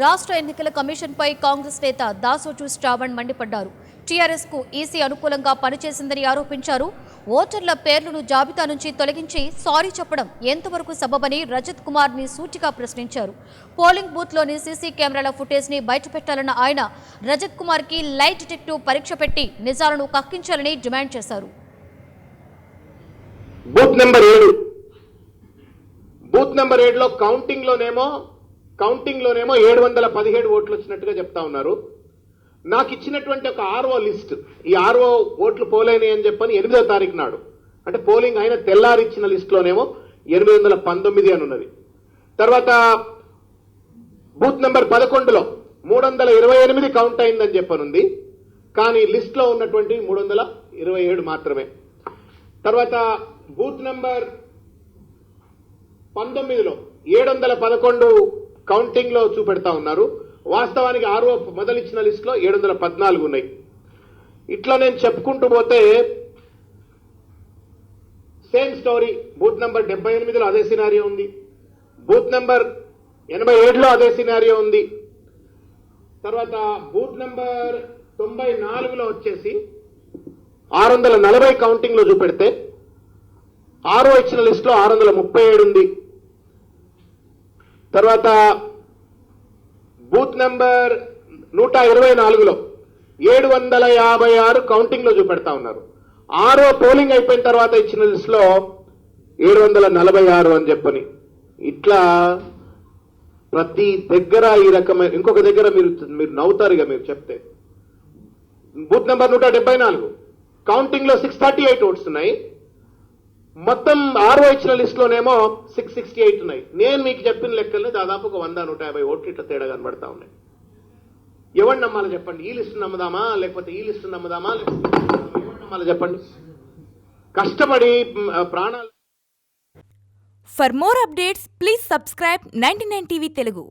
రాష్ట్ర ఎన్నికల కమిషన్పై కాంగ్రెస్ నేత దాసోజు శ్రావణ్ మండిపడ్డారు. టీఆర్ఎస్కు ఈసీ అనుకూలంగా పనిచేసిందని ఆరోపించారు. ఓటర్ల పేర్లను జాబితా నుంచి తొలగించి సారీ చెప్పడం ఎంతవరకు సబబని రజత్ కుమార్ని సూటిగా ప్రశ్నించారు. పోలింగ్ బూత్లోని సీసీ కెమెరాల ఫుటేజ్ని బయటపెట్టాలన్న ఆయన రజత్ కుమార్కి లై డిటెక్టివ్ పరీక్ష పెట్టి నిజాలను కక్కించాలని డిమాండ్ చేశారు. బూత్ నెంబర్ 7లో కౌంటింగ్ లోనేమో 717 ఓట్లు వచ్చినట్టుగా చెప్తా ఉన్నారు. నాకు ఇచ్చినటువంటి ఒక ఆర్ఓ లిస్ట్, ఈ ఆర్ఓ ఓట్లు పోలేని అని చెప్పని 8వ తారీఖు నాడు, అంటే పోలింగ్ అయిన తెల్లారి ఇచ్చిన లిస్ట్ లోనేమో 819 అని ఉన్నది. తర్వాత బూత్ నెంబర్ 11లో 328 కౌంట్ అయిందని చెప్పనుంది, కానీ లిస్ట్ లో ఉన్నటువంటి 327 మాత్రమే. తర్వాత బూత్ నెంబర్ 19లో 711 కౌంటింగ్ లో చూపెడతా ఉన్నారు. వాస్తవానికి ఆర్ఓ మొదలిచ్చిన లిస్ట్ లో 714 ఉన్నాయి. ఇట్లా నేను చెప్పుకుంటూ పోతే సేమ్ స్టోరీ. బూత్ నెంబర్ 78లో అదే సినారియో ఉంది, బూత్ నెంబర్ 87లో అదే సినారియో ఉంది. తర్వాత బూత్ నెంబర్ 94లో వచ్చేసి 640 కౌంటింగ్ లో చూపెడితే ఆర్ఓ ఇచ్చిన లిస్ట్ లో 637 ఉంది. తర్వాత బూత్ నెంబర్ 124లో 756 కౌంటింగ్ లో చూపెడతా ఉన్నారు. ఆర్ఓ పోలింగ్ అయిపోయిన తర్వాత ఇచ్చిన లిస్ట్ లో 746 అని చెప్పని. ఇట్లా ప్రతి దగ్గర ఈ రకమైన, ఇంకొక దగ్గర మీరు నవ్వుతారు ఇక మీరు చెప్తే. బూత్ నెంబర్ 174 కౌంటింగ్ లో 638 ఓట్స్ ఉన్నాయి, మొత్తం ఆర్ఓ ఇచ్చిన లిస్ట్ లోనేమో 668 ఉన్నాయి. నేను మీకు చెప్పిన లెక్కల్లో దాదాపు ఒక 100-150 ఓట్లు ఇట్లా తేడా కనబడతా ఉన్నాయి. ఎవరు నమ్మాలి చెప్పండి? ఈ లిస్టు నమ్ముదామా లేకపోతే ఈ లిస్టు నమ్ముదామా? ఎవరు నమ్మాలి చెప్పండి? కష్టపడి ప్రాణాలు. For more updates, please subscribe 99 TV Telugu.